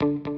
Welcome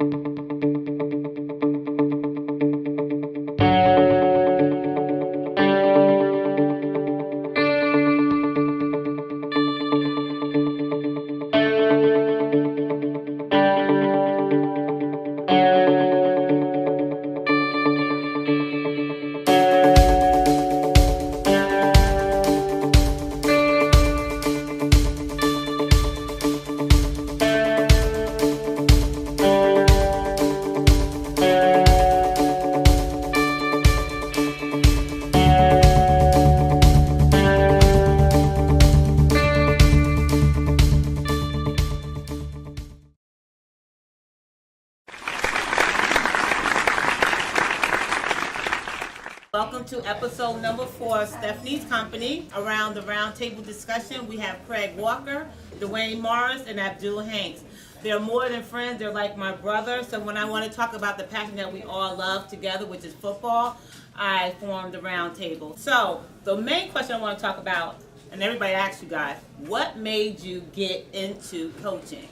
to episode number 4 of Stephanie's Company. Around the roundtable discussion, we have Craig Walker, DWAYNE Morris, and ABDUL Hanks. They're more than friends, they're like my brother. So when I want to talk about the passion that we all love together, which is football, I formed the roundtable. So the main question I want to talk about, and everybody asks you guys, what made you get into coaching?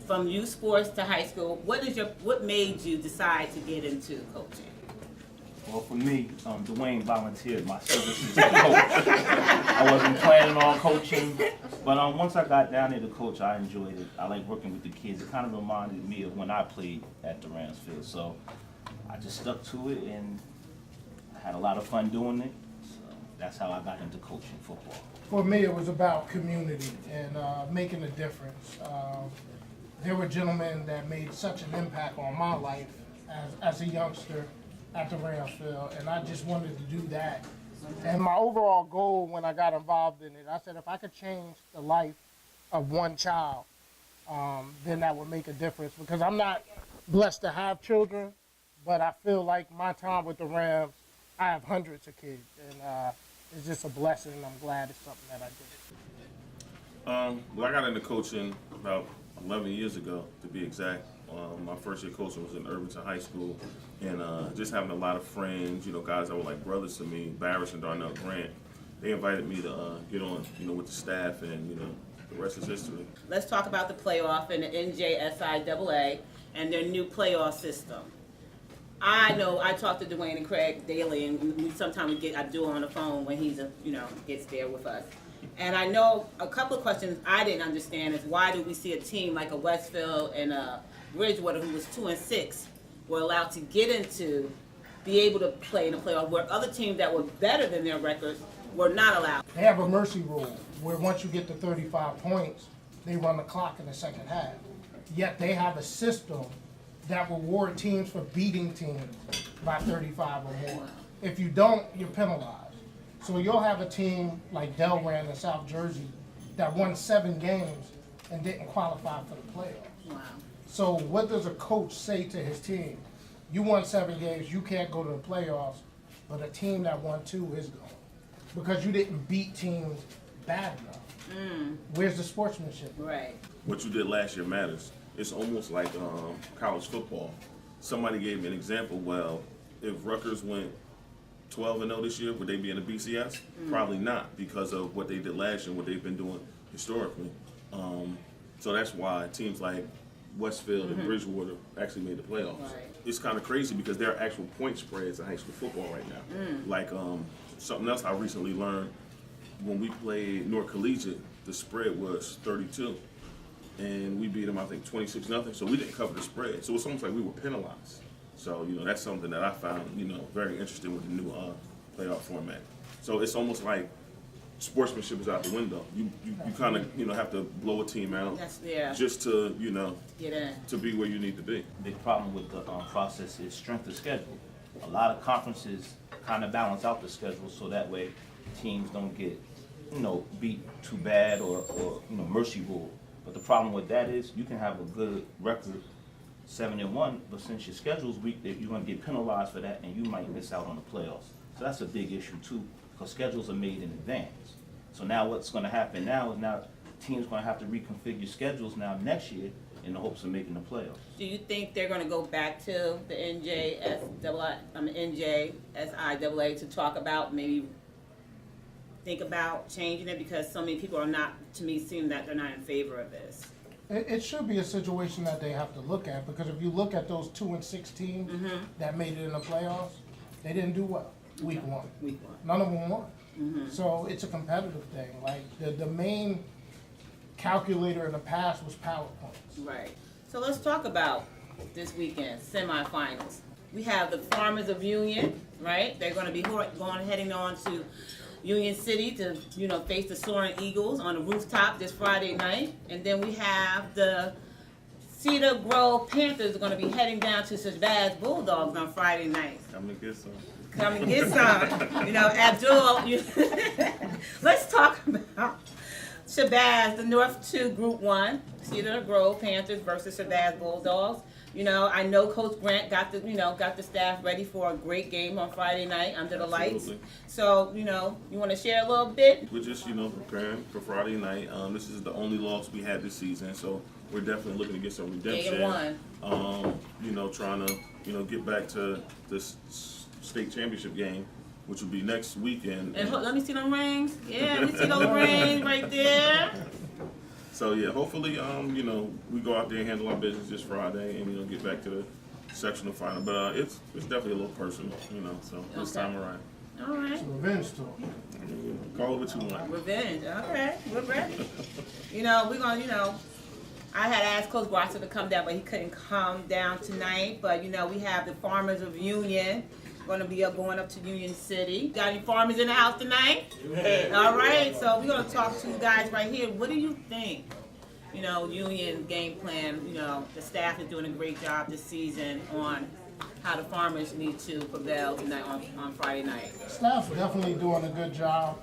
From youth sports to high school, what made you decide to get into coaching? Well, for me, DWAYNE volunteered my services to coach. I wasn't planning on coaching, but once I got down there to coach, I enjoyed it. I like working with the kids. It kind of reminded me of when I played at the Rams field. So I just stuck to it, and I had a lot of fun doing it. So that's how I got into coaching football. For me, it was about community and making a difference. There were gentlemen that made such an impact on my life as a youngster at the Rams field, and I just wanted to do that. And my overall goal when I got involved in it, I said if I could change the life of one child, then that would make a difference. Because I'm not blessed to have children, but I feel like my time with the Rams, I have hundreds of kids, and it's just a blessing, and I'm glad it's something that I did. Well, I got into coaching about 11 years ago, to be exact. My first year coaching was in Irvington High School, and just having a lot of friends, guys that were like brothers to me, Barris and Darnell Grant. They invited me to get on, with the staff, and the rest is history. Let's talk about the playoff and the NJSIAA and their new playoff system. I know I talk to DWAYNE and Craig daily, and sometimes we get Abdul on the phone when he's gets there with us. And I know a couple of questions I didn't understand is why do we see a team like a Westfield and a Bridgewater, who was 2-6, were allowed to get into, be able to play in the playoff, where other teams that were better than their records were not allowed. They have a mercy rule where once you get to 35 points, they run the clock in the second half. Yet they have a system that reward teams for beating teams by 35 or more. If you don't, you're penalized. So you'll have a team like Delran in South Jersey that won 7 games and didn't qualify for the playoffs. Wow. So what does a coach say to his team? You won 7 games, you can't go to the playoffs, but a team that won 2 is going. Because you didn't beat teams bad enough. Where's the sportsmanship? Right. What you did last year matters. It's almost like college football. Somebody gave me an example. Well, if Rutgers went 12-0 this year, would they be in the BCS? Probably not, because of what they did last year and what they've been doing historically. So that's why teams like Westfield and Bridgewater actually made the playoffs. Right. It's kind of crazy because there are actual point spreads in high school football right now. Like something else I recently learned, when we played North Collegiate, the spread was 32. And we beat them, I think, 26-0. So we didn't cover the spread. So it's almost like we were penalized. So, that's something that I found, very interesting with the new playoff format. So it's almost like sportsmanship is out the window. You kind of, have to blow a team out just to, Get in. to be where you need to be. Big problem with the process is strength of schedule. A lot of conferences kind of balance out the schedule so that way teams don't get, beat too bad or mercy rule. But the problem with that is you can have a good record, 7-1, but since your schedule's weak, you're going to get penalized for that, and you might miss out on the playoffs. So that's a big issue too, because schedules are made in advance. So now what's going to happen now is teams going to have to reconfigure schedules now next year in the hopes of making the playoffs. Do you think they're going to go back to the NJSIAA to talk about think about changing it, because so many people are not, to me, seem that they're not in favor of this? It should be a situation that they have to look at, because if you look at those 2-6 teams that made it in the playoffs, they didn't do well week one. Week one. None of them won. So it's a competitive thing. Like the main calculator in the past was power points. Right. So let's talk about this weekend, semifinals. We have the Farmers of Union, right? They're going to be heading on to Union City to, face the Soaring Eagles on the rooftop this Friday night. And then we have the Cedar Grove Panthers are going to be heading down to Shabazz Bulldogs on Friday night. I'm gonna get some. Come and get some. Abdul, let's talk about Shabazz, the North 2 Group 1, Cedar Grove Panthers versus Shabazz Bulldogs. I know Coach Grant got the staff ready for a great game on Friday night under the lights. So, you want to share a little bit? We're just, preparing for Friday night. This is the only loss we had this season, so we're definitely looking to get some redemption. 8-1. Trying to, get back to this state championship game, which will be next weekend. And let me see them rings. Yeah, we see those rings right there. So yeah, hopefully, we go out there and handle our business this Friday, and get back to the sectional final. But it's definitely a little personal, So this time around. All right. It's a revenge tour. Call it what you want. Revenge. Okay, we're ready. We're gonna. I had asked Coach Watson to come down, but he couldn't come down tonight. But we have the Farmers of Union. Going to be going up to Union City. Got any farmers in the house tonight? Yeah. All right, so we're going to talk to you guys right here. What do you think? Union game plan. The staff is doing a great job this season on how the farmers need to prevail tonight on Friday night. Staff's definitely doing a good job.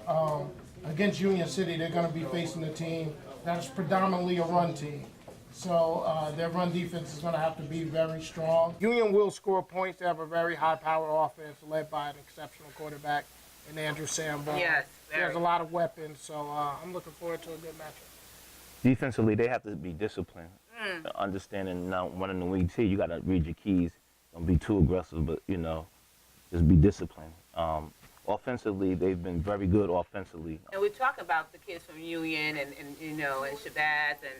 Against Union City, they're going to be facing a team that is predominantly a run team. So their run defense is going to have to be very strong. Union will score points. They have a very high-power offense led by an exceptional quarterback in Andrew Sanborn. Yes, he has a lot of weapons, so I'm looking forward to a good matchup. Defensively, they have to be disciplined. Understanding now, running the league too, you got to read your keys. Don't be too aggressive, but just be disciplined. Offensively, they've been very good offensively. And we talk about the kids from Union and Shabazz, and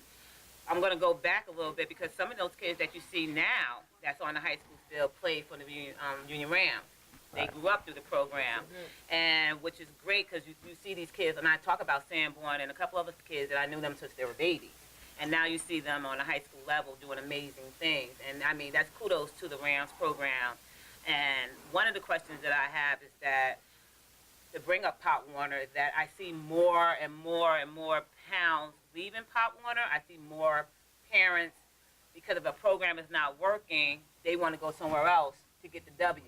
I'm going to go back a little bit because some of those kids that you see now that's on the high school field play for the Union Rams. They grew up through the program, and which is great because you see these kids, and I talk about Sanborn and a couple other kids that I knew them since they were babies. And now you see them on a high school level doing amazing things. And, that's kudos to the Rams program. And one of the questions that I have is that to bring up Pop Warner, that I see more and more and more pounds leaving Pop Warner. I see more parents, because if a program is not working, they want to go somewhere else to get the W.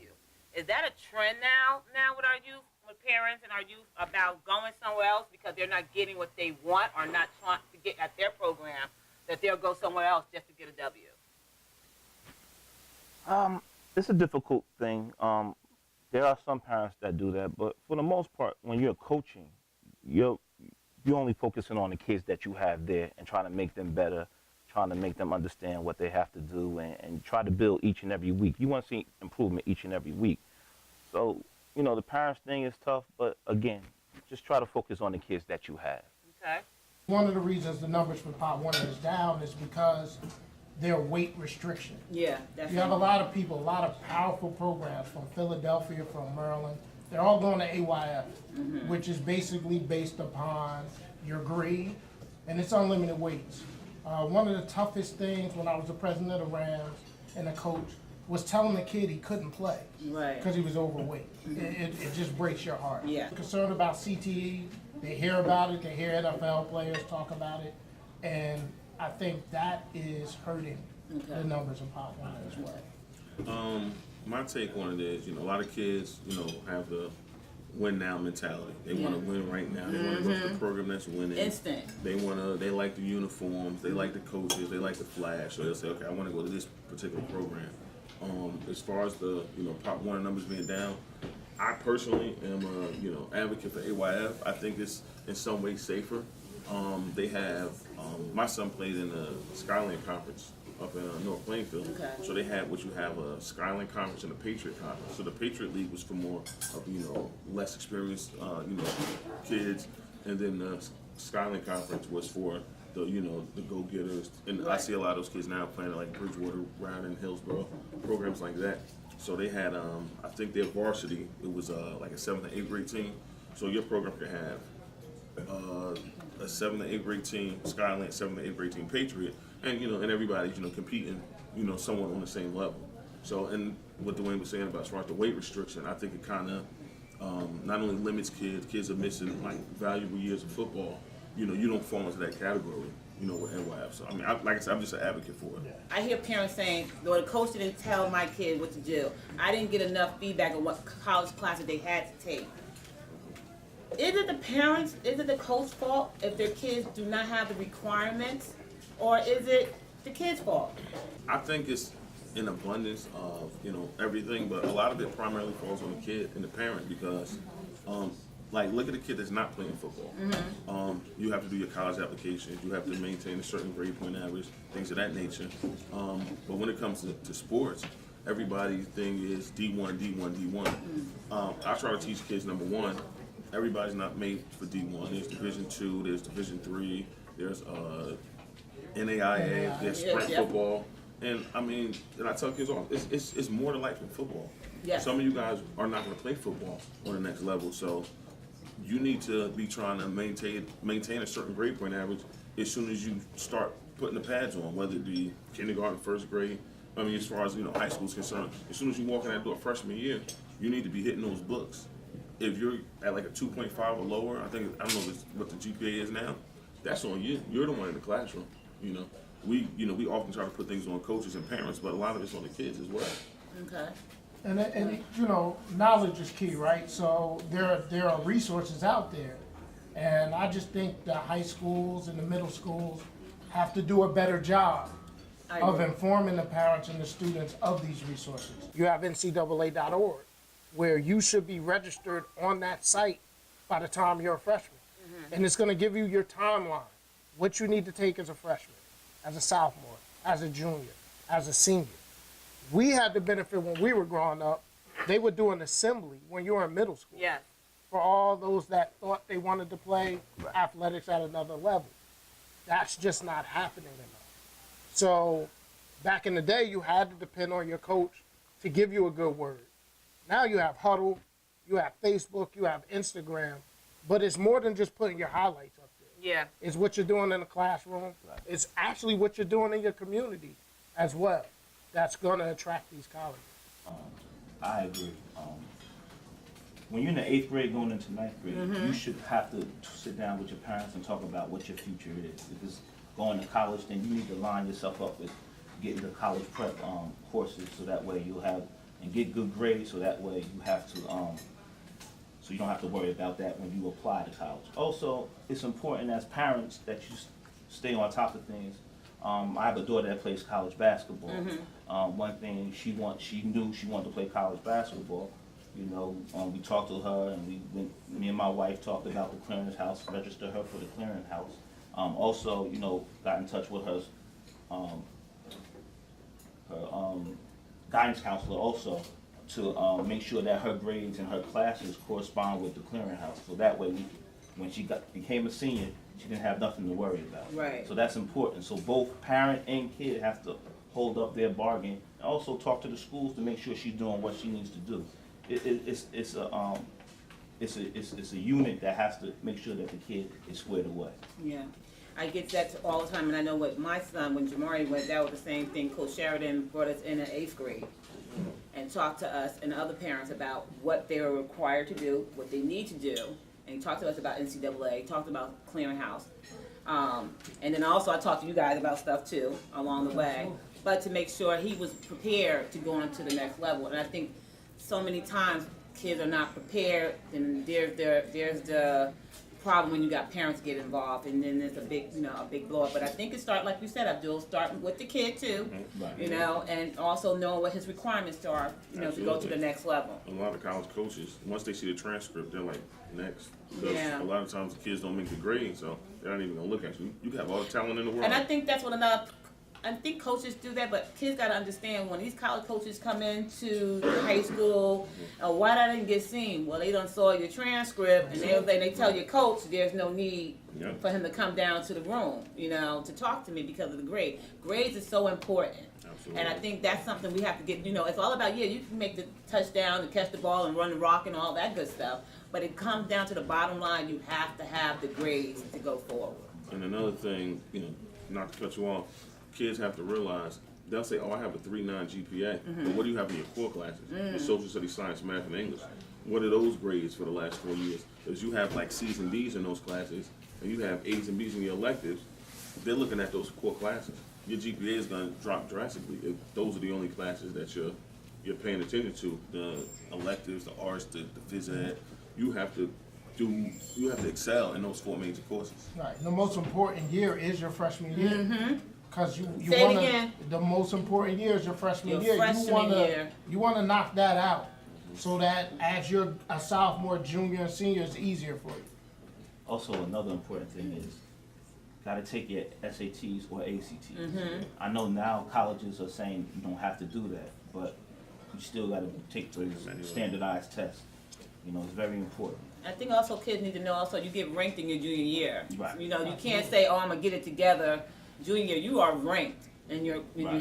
Is that a trend now with our youth, with parents and our youth, about going somewhere else because they're not getting what they want or not trying to get at their program, that they'll go somewhere else just to get a W? It's a difficult thing. There are some parents that do that, but for the most part, when you're coaching, you're only focusing on the kids that you have there and trying to make them better, trying to make them understand what they have to do, and try to build each and every week. You want to see improvement each and every week. So, the parents thing is tough, but again, just try to focus on the kids that you have. Okay. One of the reasons the numbers for Pop Warner is down is because their weight restriction. Yeah, definitely. You have a lot of people, a lot of powerful programs from Philadelphia, from Maryland. They're all going to AYF, which is basically based upon your grade, and it's unlimited weights. One of the toughest things when I was the president of the Rams and a coach was telling the kid he couldn't play because he was overweight. It just breaks your heart. Yeah. Concerned about CTE, they hear about it, they hear NFL players talk about it, and I think that is hurting the numbers of Pop Warner as well. My take on it is, a lot of kids, have the win now mentality. They want to win right now. They want to go to the program that's winning. Instant. They like the uniforms. They like the coaches. They like the flash. So they'll say, okay, I want to go to this particular program. As far as the, Pop Warner numbers being down, I personally am a, advocate for AYF. I think it's in some ways safer. They have, my son played in the Skyline Conference up in North Plainfield. Okay. So they had what you have a Skyline Conference and a Patriot Conference. So the Patriot League was for more of, less experienced, kids. And then the Skyline Conference was for the go-getters. And I Right. see a lot of those kids now playing at like Bridgewater, Ryan, Hillsborough, programs like that. So they had, I think their varsity, it was like a 7th and 8th grade team. So your program could have a 7th and 8th grade team, Skyland 7th and 8th grade team, Patriot, and and everybody's competing, somewhat on the same level. So, and what Dwayne was saying about as far as the weight restriction, I think it kind of not only limits kids are missing like valuable years of football. You don't fall into that category. With NYF. So I mean, like I said, I'm just an advocate for it. I hear parents saying, "Well, the coach didn't tell my kid what to do. I didn't get enough feedback on what college classes they had to take." Is it the parents? Is it the coach's fault if their kids do not have the requirements, or is it the kid's fault? I think it's an abundance of everything, but a lot of it primarily falls on the kid and the parent because, like, look at a kid that's not playing football. You have to do your college applications. You have to maintain a certain grade point average, things of that nature. But when it comes to sports, everybody's thing is D1, D1, D1. I try to teach kids, number one, everybody's not made for D1. There's Division II, there's Division III, there's NAIA, there's sprint football. And I mean, and I tell kids all, it's more to life than football. Yes. Some of you guys are not going to play football on the next level, so you need to be trying to maintain a certain grade point average as soon as you start putting the pads on, whether it be kindergarten, first grade. I mean, as far as high school is concerned, as soon as you walk in that door freshman year, you need to be hitting those books. If you're at like a 2.5 or lower, I don't know what the GPA is now. That's on you. You're the one in the classroom. We often try to put things on coaches and parents, but a lot of it's on the kids as well. Okay. And knowledge is key, right? So there are resources out there, and I just think the high schools and the middle schools have to do a better job of informing the parents and the students of these resources. You have NCAA.org, where you should be registered on that site by the time you're a freshman, and it's going to give you your timeline, what you need to take as a freshman, as a sophomore, as a junior, as a senior. We had the benefit when we were growing up. They would do an assembly when you were in middle school. Yes. For all those that thought they wanted to play athletics at another level. That's just not happening enough. So back in the day, you had to depend on your coach to give you a good word. Now you have Huddle, you have Facebook, you have Instagram, but it's more than just putting your highlights up there. Yeah. It's what you're doing in the classroom. Right. It's actually what you're doing in your community as well. That's going to attract these colleges. I agree. When you're in the 8th grade going into 9th grade, you should have to sit down with your parents and talk about what your future is. If it's going to college, then you need to line yourself up with getting the college prep courses, so that way you'll have and get good grades. So that way you have to, so you don't have to worry about that when you apply to college. Also, it's important as parents that you stay on top of things. I have a daughter that plays college basketball. One thing she knew she wanted to play college basketball. We talked to her, and me and my wife talked about the clearinghouse, registered her for the clearinghouse. Also, got in touch with her guidance counselor also to make sure that her grades and her classes correspond with the clearinghouse. So that way, when she became a senior, she didn't have nothing to worry about. Right. So that's important. So both parent and kid have to hold up their bargain, and also talk to the schools to make sure she's doing what she needs to do. It's a unit that has to make sure that the kid is squared away. Yeah. I get that all the time, and I know with my son, when Jamari went, that was the same thing. Coach Sheridan brought us in 8th grade and talked to us and other parents about what they were required to do, what they need to do, and he talked to us about NCAA, talked about clearinghouse. And then also I talked to you guys about stuff too along the way, but to make sure he was prepared to go on to the next level. And I think so many times kids are not prepared, and there's the problem when you got parents get involved, and then there's a big blow up. But I think it starts, like you said, Abdul, starting with the kid too, Right. and also knowing what his requirements are, to go to Absolutely. the next level. A lot of college coaches, once they see the transcript, they're like, next. Because Yeah. a lot of times the kids don't make the grade, so they're not even going to look at you. You have all the talent in the world. And I think that's what another I think coaches do that, but kids got to understand when these college coaches come into the high school, why I didn't get seen? Well, they done saw your transcript, and they tell your coach there's no need for him to come down to the room, to talk to me because of the grade. Grades is so important. Absolutely. And I think that's something we have to get, it's all about, you can make the touchdown and catch the ball and run the rock and all that good stuff, but it comes down to the bottom line, you have to have the grades to go forward. And another thing, not to cut you off, kids have to realize, they'll say, oh, I have a 3.9 GPA, but what do you have in your core classes? Your social studies, science, math, and English. What are those grades for the last 4 years? Because you have like C's and D's in those classes, and you have A's and B's in your electives. They're looking at those core classes. Your GPA is going to drop drastically if those are the only classes that you're paying attention to. The electives, the arts, the phys ed. You have to excel in those 4 major courses. Right. The most important year is your freshman year. Because you Say want it again. the most important year is your freshman year. Freshman year. You want to knock that out so that as you're a sophomore, junior, and senior, it's easier for you. Also, another important thing is, got to take your SATs or ACTs. I know now colleges are saying you don't have to do that, but you still got to take the standardized test. It's very important. I think also kids need to know also you get ranked in your junior year. Right. You can't say, oh, I'm going to get it together. Junior year, you are ranked in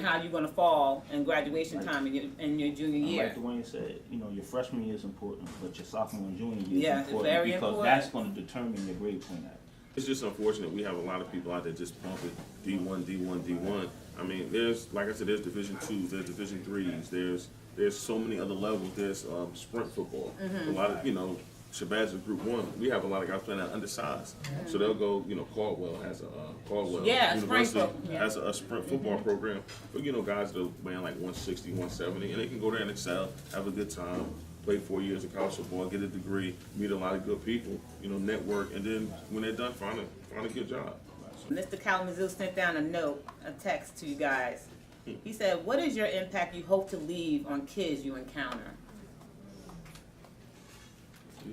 how you're going to fall in graduation time in your junior year. Like DWAYNE said, your freshman year is important, but your sophomore and junior year is important very because important. that's going to determine your grade point average. It's just unfortunate we have a lot of people out there just pumping D1, D1, D1. I mean, there's, like I said, there's Division 2s, there's Division 3s, there's so many other levels. There's sprint football. A lot of, Shabazz is Group 1. We have a lot of guys playing that undersized. So they'll go, Caldwell has a, Caldwell University has a sprint football program. But, guys that are weighing like 160, 170, and they can go there and excel, have a good time, play 4 years of college football, get a degree, meet a lot of good people, network, and then when they're done, find a good job. Mr. Kalamazoo sent down a text to you guys. He said, what is your impact you hope to leave on kids you encounter?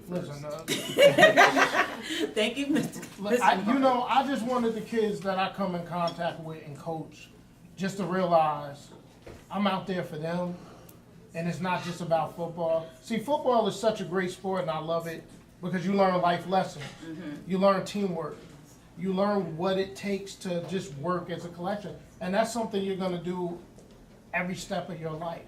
Listen, Thank you, Mr. I just wanted the kids that I come in contact with and coach just to realize I'm out there for them, and it's not just about football. See, football is such a great sport, and I love it because you learn life lessons. You learn teamwork. You learn what it takes to just work as a collection, and that's something you're going to do every step of your life.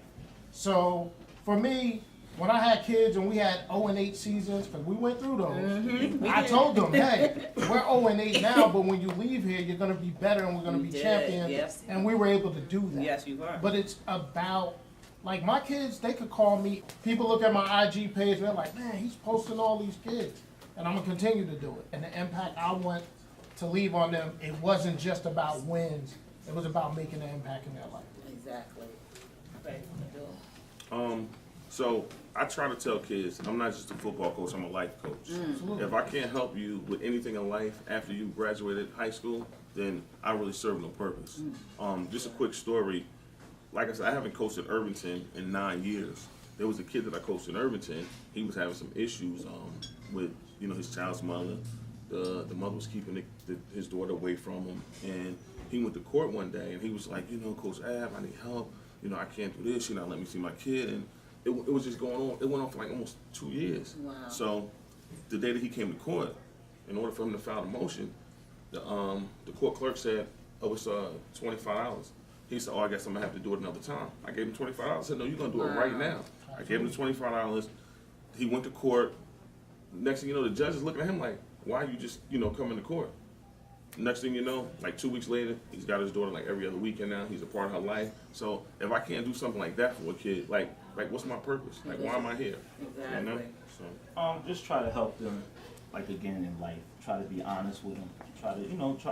So for me, when I had kids and we had 0-8 seasons, because we went through those, I told them, hey, we're 0-8 now, but when you leave here, you're going to be better and we're going to be champions. Yes. And we were able to do that. Yes, you were. But it's about, like my kids, they could call me. People look at my IG page and they're like, man, he's posting all these kids. And I'm going to continue to do it. And the impact I want to leave on them, it wasn't just about wins. It was about making an impact in their life. Exactly. So I try to tell kids, I'm not just a football coach, I'm a life coach. If I can't help you with anything in life after you graduated high school, then I really serve no purpose. Just a quick story. Like I said, I haven't coached at Irvington in 9 years. There was a kid that I coached in Irvington. He was having some issues with his child's mother. The mother was keeping his daughter away from him, and he went to court one day and he was like, Coach Ab, I need help. I can't do this. You're not letting me see my kid. And it was just going on. It went on for like almost 2 years. Wow. So the day that he came to court, in order for him to file the motion, the court clerk said, oh, it's $25. He said, oh, I guess I'm gonna have to do it another time. I gave him $25. I said, no, you're gonna do it right now. I gave him the $25. He went to court. Next thing you know, the judge is looking at him like, why are you just, coming to court? Next thing you know, like 2 weeks later, he's got his daughter like every other weekend now. He's a part of her life. So if I can't do something like that for a kid, like what's my purpose? Like, why am I here? Exactly. So Just try to help them, like again in life. Try to be honest with them. Try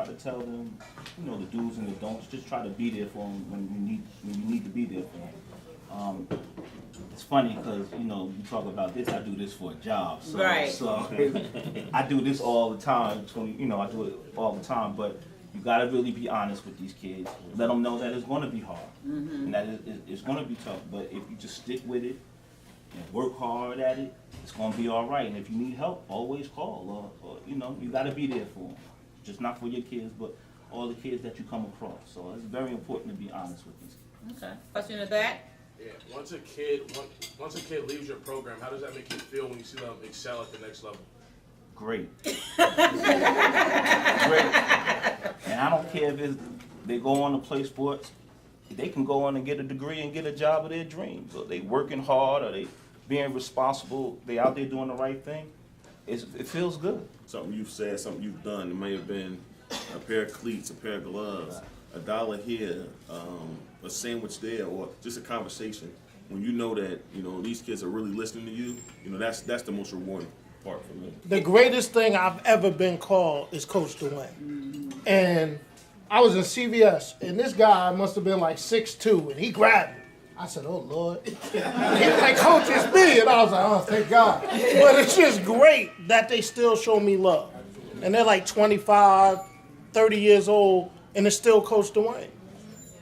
to tell them, the do's and the don'ts. Just try to be there for them when you need to be there for them. It's funny because you talk about this. I do this for a job, so, Right. So I do this all the time. I do it all the time. But you gotta really be honest with these kids. Let them know that it's gonna be hard and that it's gonna be tough. But if you just stick with it and work hard at it, it's gonna be all right. And if you need help, always call. Or you gotta be there for them. Just not for your kids, but all the kids that you come across. So it's very important to be honest with these kids. Okay. Question in the back? Yeah, once a kid leaves your program, how does that make you feel when you see them excel at the next level? Great. Great. And I don't care if they go on to play sports. They can go on and get a degree and get a job of their dreams. Or they working hard, or they being responsible. They out there doing the right thing. It feels good. Something you've said, something you've done. It may have been a pair of cleats, a pair of gloves, $1 here, a sandwich there, or just a conversation. When you know that these kids are really listening to you, that's the most rewarding part for me. The greatest thing I've ever been called is Coach DWAYNE. And I was in CVS, and this guy must have been like 6'2", and he grabbed me. I said, "Oh, Lord." He was like, "Coach, it's me." And I was like, "Oh, thank God." But it's just great that they still show me love. And they're like 25, 30 years old, and it's still Coach DWAYNE.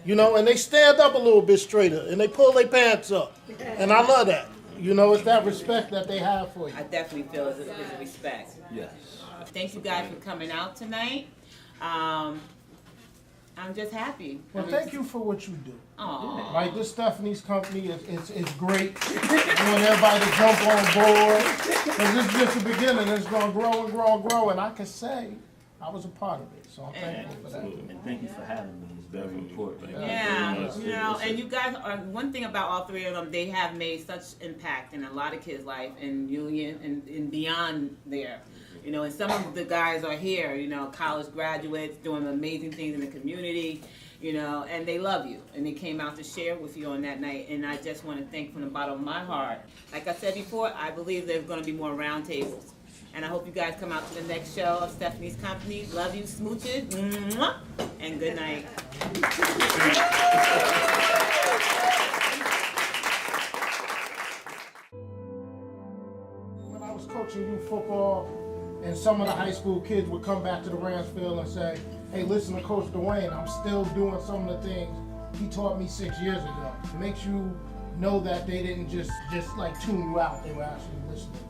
And they stand up a little bit straighter, and they pull their pants up. And I love that. It's that respect that they have for you. I definitely feel it's a respect. Yes. Thank you guys for coming out tonight. I'm just happy. Well, thank you for what you do. Aw. Like, this Stephanie's company is great. I want everybody to jump on board. Because this is just the beginning. It's going to grow and grow and grow. And I can say I was a part of it. So I'm thankful for that. And thank you for having me. It's very important. Yeah, and you guys are, one thing about all three of them, they have made such impact in a lot of kids' life in Union and beyond there. And some of the guys are here, college graduates doing amazing things in the community, and they love you. And they came out to share with you on that night. And I just want to thank from the bottom of my heart. Like I said before, I believe there's going to be more roundtables. And I hope you guys come out to the next show of Stephanie's Company. Love you, smooches. Mwah, and good night. When I was coaching youth football, and some of the high school kids would come back to the Rams field and say, "Hey, listen to Coach DWAYNE, I'm still doing some of the things he taught me 6 years ago." It makes you know that they didn't just like tune you out, they were actually listening to you.